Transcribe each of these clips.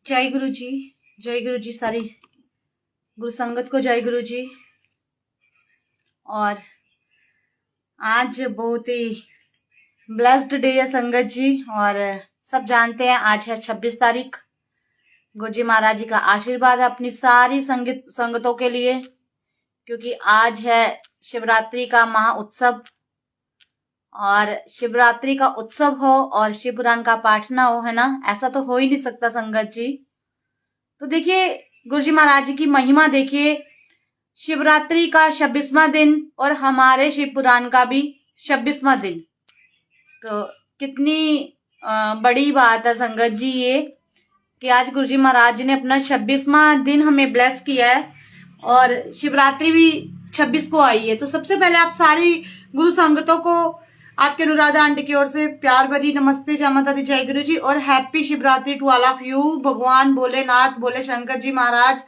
जय गुरु जी, जय गुरु जी, सारी गुरु संगत को जय गुरु जी। और आज बहुत ही ब्लेस्ड डे है संगत जी। और सब जानते हैं आज है 26 तारीख। गुरु जी महाराज जी का आशीर्वाद है अपनी सारी संगतों के लिए, क्योंकि आज है शिवरात्रि का महा उत्सव। और शिवरात्रि का उत्सव हो और शिव पुराण का पाठ ना हो, है ना, ऐसा तो हो ही नहीं सकता संगत जी। तो देखिए गुरु जी महाराज जी की महिमा देखिए, शिवरात्रि का 26वां दिन और हमारे शिव पुराण का भी 26वां दिन। तो कितनी बड़ी बात है संगत जी ये, कि आज गुरु जी महाराज जी ने अपना 26वां दिन हमें ब्लेस किया है और शिवरात्रि भी 26 को आई है। तो सबसे पहले आप सारी गुरु संगतों को आपके अनुराधा आंटी की ओर से प्यार भरी नमस्ते, जय माता दी, जय गुरु जी और happy Shivratri to all of you. भगवान भोलेनाथ, भोले शंकर जी महाराज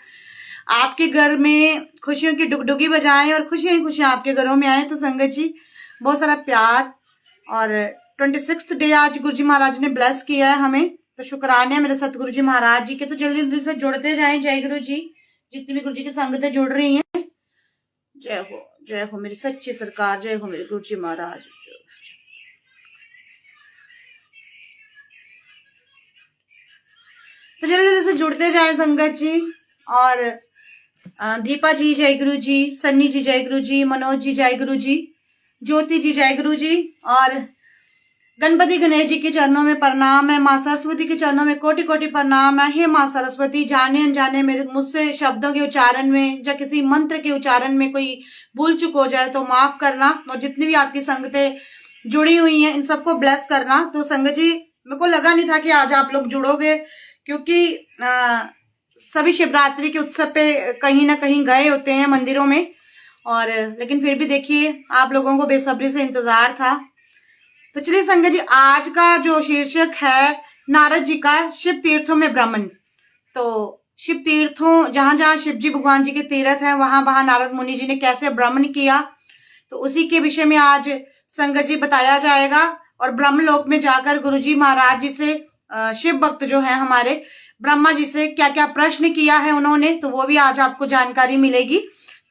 आपके घर में खुशियों की डुगडुगी बजाएं और खुशियां खुशियां आपके घरों में आए। तो संगत जी बहुत सारा प्यार। और 26th डे आज गुरु जी महाराज ने ब्लेस किया है हमें, तो शुक्राने मेरे सतगुरु जी महाराज जी के। तो जल्दी जल्दी से जुड़ते जाएं, जय गुरु जी। जितनी भी गुरु जी की संगतें जुड़ रही हैं, जय हो मेरी सच्ची सरकार, जय हो मेरे गुरु जी महाराज। तो जल्दी जल्दी से जुड़ते जाएं संगत जी। और दीपा जी जय गुरु जी, सन्नी जी जय गुरु जी, मनोज जी जय गुरु जी, ज्योति जी जय गुरु जी। और गणपति गणेश जी के चरणों में प्रणाम है, माँ सरस्वती के चरणों में कोटि कोटि प्रणाम है। हे माँ सरस्वती, जाने अनजाने मेरे मुझसे शब्दों के उच्चारण में या किसी मंत्र के उच्चारण में कोई भूल चूक हो जाए तो माफ करना। और जितनी भी आपकी संगतें जुड़ी हुई हैं इन सबको ब्लेस करना। तो संगत जी मेरे को लगा नहीं था कि आज आप लोग जुड़ोगे, क्योंकि सभी शिवरात्रि के उत्सव पे कहीं ना कहीं गए होते हैं मंदिरों में। और लेकिन फिर भी देखिए आप लोगों को बेसब्री से इंतजार था। तो चलिए संगत जी, आज का जो शीर्षक है नारद जी का शिव तीर्थों में भ्रमण। तो शिव तीर्थों, जहां जहां शिव जी भगवान जी के तीर्थ हैं, वहां वहां नारद मुनि जी ने कैसे भ्रमण किया, तो उसी के विषय में आज संगत जी बताया जाएगा। और ब्रह्मलोक में जाकर गुरु जी महाराज जी से शिव भक्त जो है हमारे ब्रह्मा जी से क्या क्या प्रश्न किया है उन्होंने, तो वो भी आज आपको जानकारी मिलेगी।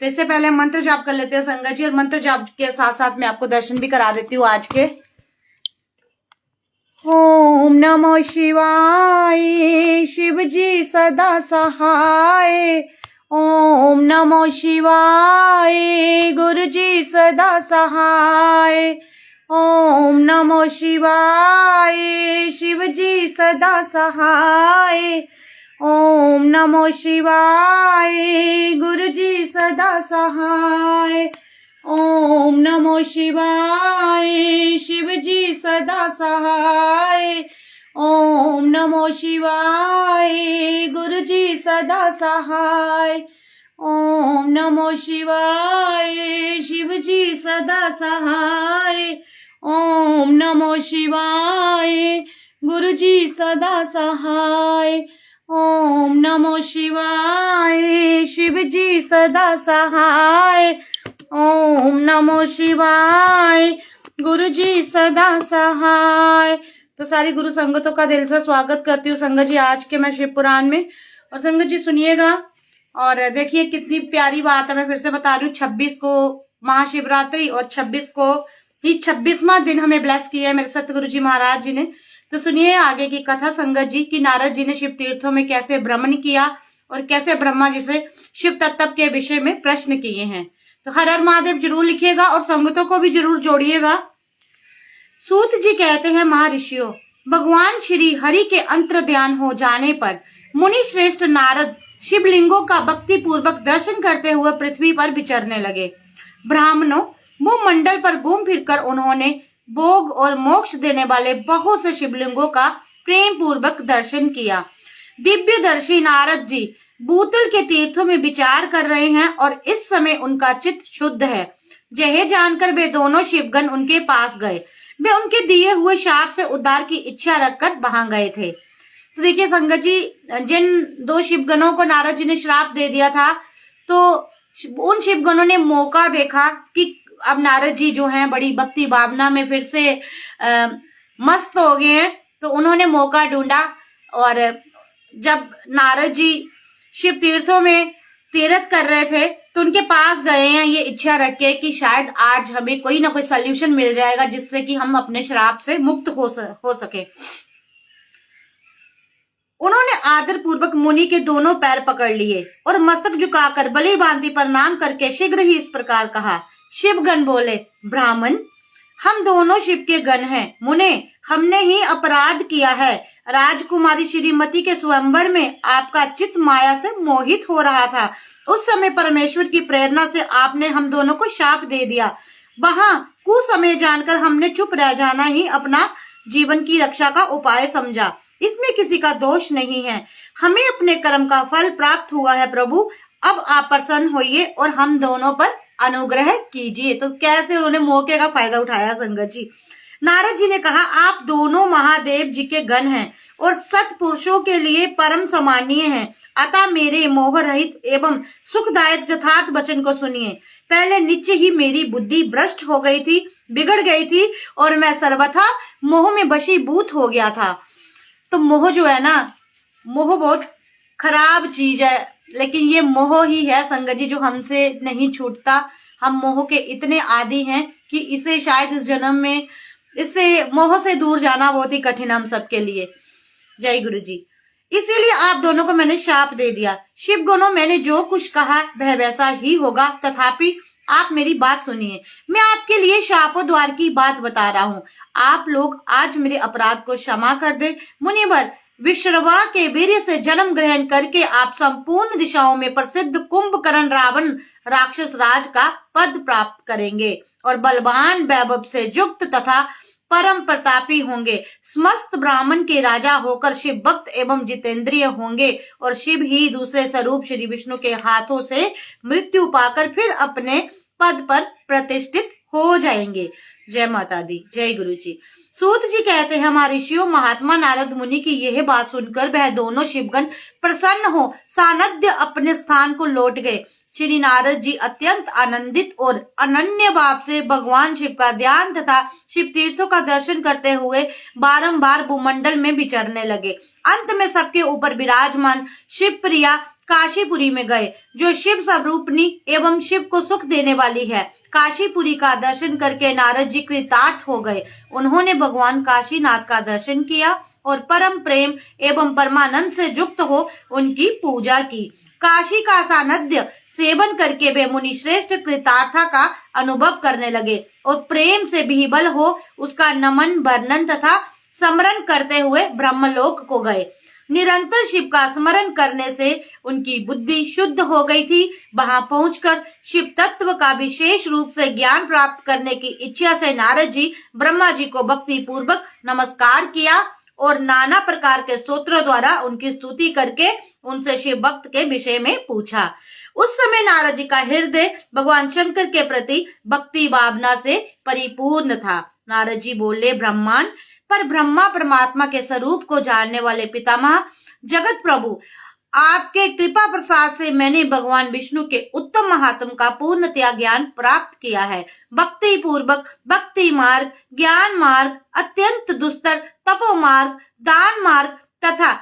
तो इससे पहले मंत्र जाप कर लेते हैं संगत जी, और मंत्र जाप के साथ साथ मैं आपको दर्शन भी करा देती हूँ आज के। ओम नमो शिवाय, शिव जी सदा सहाय। ओम नमो शिवाय, गुरु जी सदा सहाय। ओम नमो शिवाय, शिव जी सदा सहाय। ओम नमो शिवाय, गुरु जी सदा सहाय। ओम नमो शिवाय, शिव जी सदा सहाय। ओम नमो शिवाय, गुरु जी सदा सहाय। ओम नमो शिवाय, शिव जी सदा सहाय। ओम नमो शिवाय, गुरु जी सदा सहाय। ओम नमो शिवाय, शिव जी सदा सहाय। ओम नमो शिवाय, गुरु जी सदा सहाय। तो सारी गुरु संगतों का दिल से स्वागत करती हूँ संगत जी आज के मैं शिव पुराण में। और संगत जी सुनिएगा और देखिए कितनी प्यारी बात है। मैं फिर से बता रही हूँ, 26 को महाशिवरात्रि और 26 को ही 26वां दिन हमें ब्लेस किया है मेरे सतगुरु जी महाराज जी ने। तो सुनिए आगे की कथा संगत जी, की नारद जी ने शिव तीर्थों में कैसे भ्रमण किया और कैसे ब्रह्मा जी से शिव तत्व के विषय में प्रश्न किए हैं। तो हर हर महादेव जरूर लिखिएगा और संगतों को भी जरूर जोड़िएगा। सूत जी कहते हैं, महर्षियों, भगवान श्री हरि के अंतर ध्यान हो जाने पर मुनि श्रेष्ठ नारद शिवलिंगों का भक्ति पूर्वक दर्शन करते हुए पृथ्वी पर विचरने लगे। ब्राह्मणों, भूमंडल पर घूम फिरकर उन्होंने भोग और मोक्ष देने वाले बहुत से शिवलिंगों का प्रेम पूर्वक दर्शन किया। दिव्यदर्शी नारद जी भूतल के तीर्थों में विचार कर रहे हैं और इस समय उनका चित्त शुद्ध है। यह जानकर वे दोनों शिवगण उनके पास गए। वे उनके दिए हुए शाप से उद्धार की इच्छा रखकर वहां गए थे। तो देखिए संगत जी, जिन दो शिवगणों को नारद जी ने श्राप दे दिया था, तो उन शिवगणों ने मौका देखा कि अब नारद जी जो हैं बड़ी भक्ति भावना में फिर से मस्त हो गए हैं, तो उन्होंने मौका ढूंढा और जब नारद जी शिव तीर्थों में तीर्थ कर रहे थे तो उनके पास गए हैं ये इच्छा रख के कि शायद आज हमें कोई ना कोई सल्यूशन मिल जाएगा जिससे कि हम अपने श्राप से मुक्त हो सके। उन्होंने आदर पूर्वक मुनि के दोनों पैर पकड़ लिए और मस्तक झुकाकर बलि भांति प्रणाम करके शीघ्र ही इस प्रकार कहा। शिवगण बोले, ब्राह्मण, हम दोनों शिव के गण हैं। मुने, हमने ही अपराध किया है। राजकुमारी श्रीमती के स्वयंवर में आपका चित्त माया से मोहित हो रहा था। उस समय परमेश्वर की प्रेरणा से आपने हम दोनों को शाप दे दिया। वहां कुसमय जानकर हमने चुप रह जाना ही अपना जीवन की रक्षा का उपाय समझा। इसमें किसी का दोष नहीं है। हमें अपने कर्म का फल प्राप्त हुआ है। प्रभु, अब आप प्रसन्न होइए और हम दोनों पर अनुग्रह कीजिए। तो कैसे उन्होंने मौके का फायदा उठाया संगत जी। नारद जी ने कहा, आप दोनों महादेव जी के गण हैं और सत्पुरुषों के लिए परम सम्मानीय हैं। अतः मेरे मोह रहित एवं सुखदायक यथार्थ वचन को सुनिए। पहले निश्चय ही मेरी बुद्धि भ्रष्ट हो गई थी, बिगड़ गई थी और मैं सर्वथा मोह में वशीभूत हो गया था। तो मोह जो है ना, मोह बहुत खराब चीज है, लेकिन ये मोह ही है संगत जी जो हमसे नहीं छूटता। हम मोह के इतने आदी हैं कि इसे शायद इस जन्म में, इससे मोह से दूर जाना बहुत ही कठिन हम सबके लिए। जय गुरु जी। इसीलिए आप दोनों को मैंने शाप दे दिया। शिव गणों, मैंने जो कुछ कहा वह वैसा ही होगा, तथापि आप मेरी बात सुनिए। मैं आपके लिए शापों द्वार की बात बता रहा हूँ। आप लोग आज मेरे अपराध को क्षमा कर दे। मुनिवर, विश्रवा के वीर्य से जन्म ग्रहण करके आप संपूर्ण दिशाओं में प्रसिद्ध कुंभकर्ण रावण राक्षस राज का पद प्राप्त करेंगे और बलवान वैभव से युक्त तथा परम प्रतापी होंगे। समस्त ब्राह्मण के राजा होकर शिव भक्त एवं जितेंद्रिय होंगे और शिव ही दूसरे स्वरूप श्री विष्णु के हाथों से मृत्यु पाकर फिर अपने पद पर प्रतिष्ठित हो जाएंगे। जय माता दी। जय गुरु जी। सूत जी कहते हैं, हमारे ऋषियों महात्मा नारद मुनि की यह बात सुनकर वह दोनों शिवगण प्रसन्न हो सानध्य अपने स्थान को लौट गए। श्री नारद जी अत्यंत आनंदित और अनन्य भाव से भगवान शिव का ध्यान तथा शिव तीर्थों का दर्शन करते हुए बारंबार भूमंडल में विचरने लगे। अंत में सबके ऊपर विराजमान शिव प्रिया काशीपुरी में गए, जो शिव स्वरूपनी एवं शिव को सुख देने वाली है। काशीपुरी का दर्शन करके नारद जी कृतार्थ हो गए। उन्होंने भगवान काशीनाथ का दर्शन किया और परम प्रेम एवं परमानंद से युक्त हो उनकी पूजा की। काशी का सानिध्य सेवन करके वे मुनि श्रेष्ठ कृतार्था का अनुभव करने लगे और प्रेम से विह्वल हो उसका नमन वर्णन तथा स्मरण करते हुए ब्रह्मलोक को गए। निरंतर शिव का स्मरण करने से उनकी बुद्धि शुद्ध हो गई थी। वहां पहुंचकर शिव तत्व का विशेष रूप से ज्ञान प्राप्त करने की इच्छा से नारद जी ब्रह्मा जी को भक्ति पूर्वक नमस्कार किया और नाना प्रकार के स्तोत्रों द्वारा उनकी स्तुति करके उनसे शिव भक्त के विषय में पूछा। उस समय नारद जी का हृदय भगवान शंकर के प्रति भक्ति भावना से परिपूर्ण था। नारद जी बोले, ब्रह्मांड पर ब्रह्मा परमात्मा के स्वरूप को जानने वाले पितामह जगत प्रभु, आपके कृपा प्रसाद से मैंने भगवान विष्णु के उत्तम महात्म का पूर्णतया ज्ञान प्राप्त किया है। भक्ति पूर्वक भक्ति मार्ग, ज्ञान मार्ग, अत्यंत दुस्तर तपो मार्ग, दान मार्ग तथा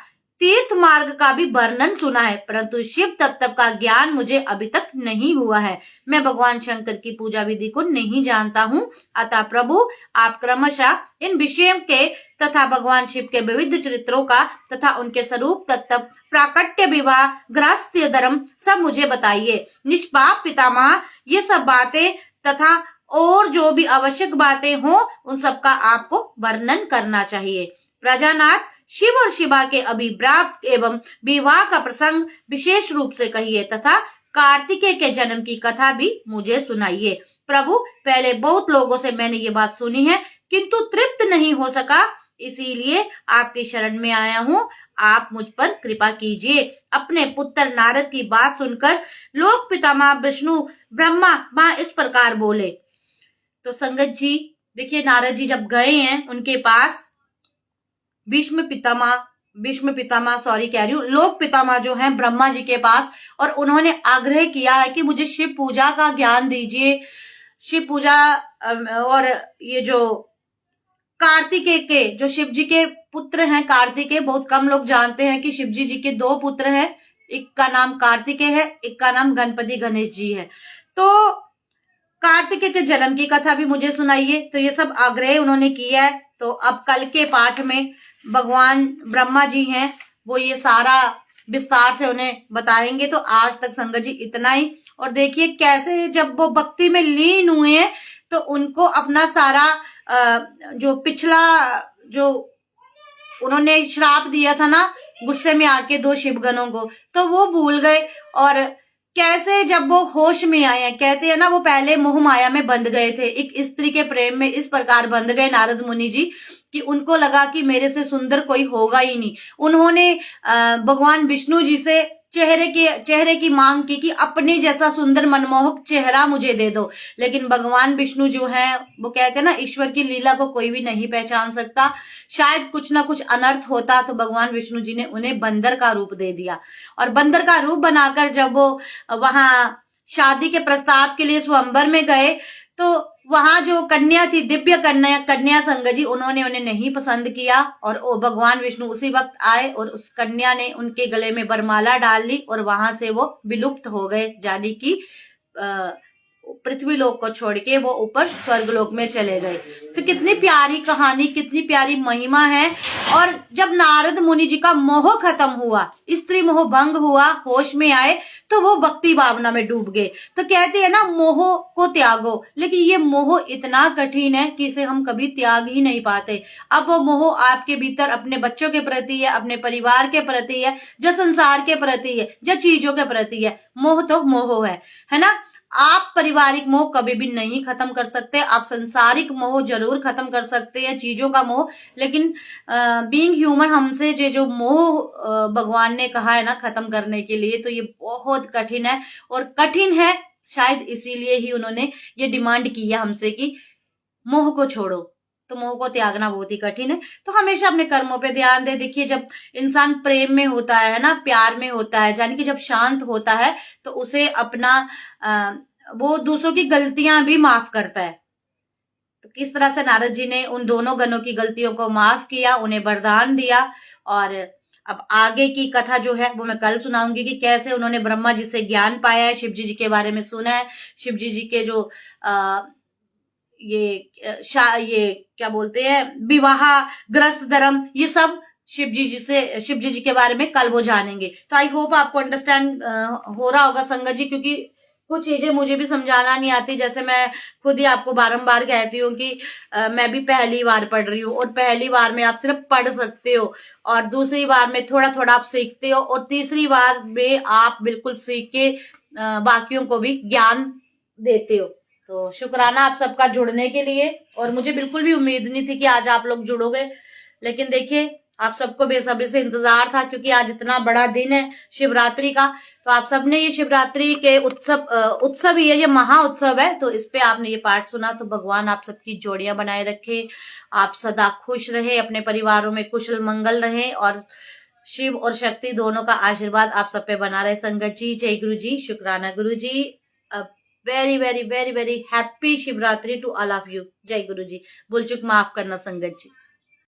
तीर्थ मार्ग का भी वर्णन सुना है, परंतु शिव तत्व का ज्ञान मुझे अभी तक नहीं हुआ है। मैं भगवान शंकर की पूजा विधि को नहीं जानता हूँ। अतः प्रभु, आप क्रमशः इन विषयों के तथा भगवान शिव के विविध चरित्रों का तथा उनके स्वरूप तत्व, प्राकट्य, विवाह, गृहस्थ्य धर्म सब मुझे बताइए। निष्पाप पितामह, ये सब बातें तथा और जो भी आवश्यक बातें हो उन सब का आपको वर्णन करना चाहिए। प्रजानाथ, शिव और शिवा के अभिप्राप्त एवं विवाह का प्रसंग विशेष रूप से कहिए तथा कार्तिकेय के जन्म की कथा भी मुझे सुनाइए। प्रभु, पहले बहुत लोगों से मैंने ये बात सुनी है किंतु तृप्त नहीं हो सका, इसीलिए आपकी शरण में आया हूँ। आप मुझ पर कृपा कीजिए। अपने पुत्र नारद की बात सुनकर लोक पितामह विष्णु ब्रह्मा वहां इस प्रकार बोले। तो संगत जी देखिए, नारद जी जब गए हैं उनके पास भीष्म पितामह सॉरी कह रही हूँ, लोक पितामह जो हैं ब्रह्मा जी के पास, और उन्होंने आग्रह किया है कि मुझे शिव पूजा का ज्ञान दीजिए। शिव पूजा और ये जो कार्तिकेय के, जो शिव जी के पुत्र हैं कार्तिकेय। बहुत कम लोग जानते हैं कि शिव जी के 2 पुत्र हैं, एक का नाम कार्तिकेय है, एक का नाम गणपति गणेश जी है। तो कार्तिकेय के जन्म की कथा भी मुझे सुनाइए। तो ये सब आग्रह उन्होंने किया है। तो अब कल के पाठ में भगवान ब्रह्मा जी हैं, वो ये सारा विस्तार से उन्हें बताएंगे। तो आज तक संगत जी इतना ही। और देखिए कैसे जब वो भक्ति में लीन हुए हैं तो उनको अपना सारा जो पिछला जो उन्होंने श्राप दिया था ना गुस्से में आके 2 शिवगणों को, तो वो भूल गए। और कैसे जब वो होश में आए हैं, कहते हैं ना वो पहले मोह माया में बंध गए थे, एक स्त्री के प्रेम में इस प्रकार बंध गए नारद मुनि जी कि उनको लगा कि मेरे से सुंदर कोई होगा ही नहीं। उन्होंने भगवान विष्णु जी से चेहरे की मांग की कि अपने जैसा सुंदर मनमोहक चेहरा मुझे दे दो। लेकिन भगवान विष्णु जो है वो कहते हैं ना ईश्वर की लीला को कोई भी नहीं पहचान सकता। शायद कुछ ना कुछ अनर्थ होता तो भगवान विष्णु जी ने उन्हें बंदर का रूप दे दिया। और बंदर का रूप बनाकर जब वो वहां शादी के प्रस्ताव के लिए स्वयंवर में गए तो वहां जो कन्या थी, दिव्य कन्या संग जी, उन्होंने उन्हें नहीं पसंद किया। और भगवान विष्णु उसी वक्त आए और उस कन्या ने उनके गले में वरमाला डाल ली और वहां से वो विलुप्त हो गए, यानी कि पृथ्वी लोक को छोड़ के वो ऊपर स्वर्ग लोक में चले गए। तो कितनी प्यारी कहानी, कितनी प्यारी महिमा है। और जब नारद मुनि जी का मोह खत्म हुआ, स्त्री मोह भंग हुआ, होश में आए, तो वो भक्ति भावना में डूब गए। तो कहते हैं ना मोह को त्यागो, लेकिन ये मोह इतना कठिन है कि इसे हम कभी त्याग ही नहीं पाते। अब वो मोह आपके भीतर अपने बच्चों के प्रति है, अपने परिवार के प्रति है, या संसार के प्रति है, या चीजों के प्रति है। मोह तो मोह है ना। आप पारिवारिक मोह कभी भी नहीं खत्म कर सकते, आप संसारिक मोह जरूर खत्म कर सकते हैं, चीजों का मोह। लेकिन बीइंग ह्यूमन, हमसे जो मोह भगवान ने कहा है ना खत्म करने के लिए, तो ये बहुत कठिन है। और कठिन है शायद इसीलिए ही उन्होंने ये डिमांड की है हमसे कि मोह को छोड़ो। तो मोह को त्यागना बहुत ही कठिन है। तो हमेशा अपने कर्मों पे ध्यान दे। देखिए जब इंसान प्रेम में होता है ना, प्यार में होता है, यानी कि जब शांत होता है तो उसे अपना वो दूसरों की गलतियां भी माफ करता है। तो किस तरह से नारद जी ने उन दोनों गणों की गलतियों को माफ किया, उन्हें वरदान दिया। और अब आगे की कथा जो है वो मैं कल सुनाऊंगी कि कैसे उन्होंने ब्रह्मा जी से ज्ञान पाया है, शिव जी के बारे में सुना है, शिव जी के जो ये क्या बोलते हैं विवाह ग्रस्त धर्म, ये सब शिव जी के बारे में कल वो जानेंगे। तो आई होप आपको अंडरस्टैंड हो रहा होगा संगत जी, क्योंकि कुछ चीजें मुझे भी समझाना नहीं आती। जैसे मैं खुद ही आपको बारंबार कहती हूँ कि मैं भी पहली बार पढ़ रही हूँ, और पहली बार में आप सिर्फ पढ़ सकते हो, और दूसरी बार में थोड़ा थोड़ा आप सीखते हो, और तीसरी बार में आप बिल्कुल सीख के बाकियों को भी ज्ञान देते हो। तो शुक्राना आप सबका जुड़ने के लिए। और मुझे बिल्कुल भी उम्मीद नहीं थी कि आज आप लोग जुड़ोगे, लेकिन देखिए आप सबको बेसब्री से इंतजार था, क्योंकि आज इतना बड़ा दिन है शिवरात्रि का। तो आप सबने ये शिवरात्रि के उत्सव ही है, ये महा उत्सव है, तो इस पे आपने ये पाठ सुना। तो भगवान आप सबकी जोड़ियां बनाए रखे, आप सदा खुश रहे, अपने परिवारों में कुशल मंगल रहे, और शिव और शक्ति दोनों का आशीर्वाद आप सब पे बना रहे संगत जी। जय गुरु जी, शुक्राना Guru ji. Very very very very happy Shivratri to all of you. जय गुरु जी। भूल चूक माफ करना संगत जी।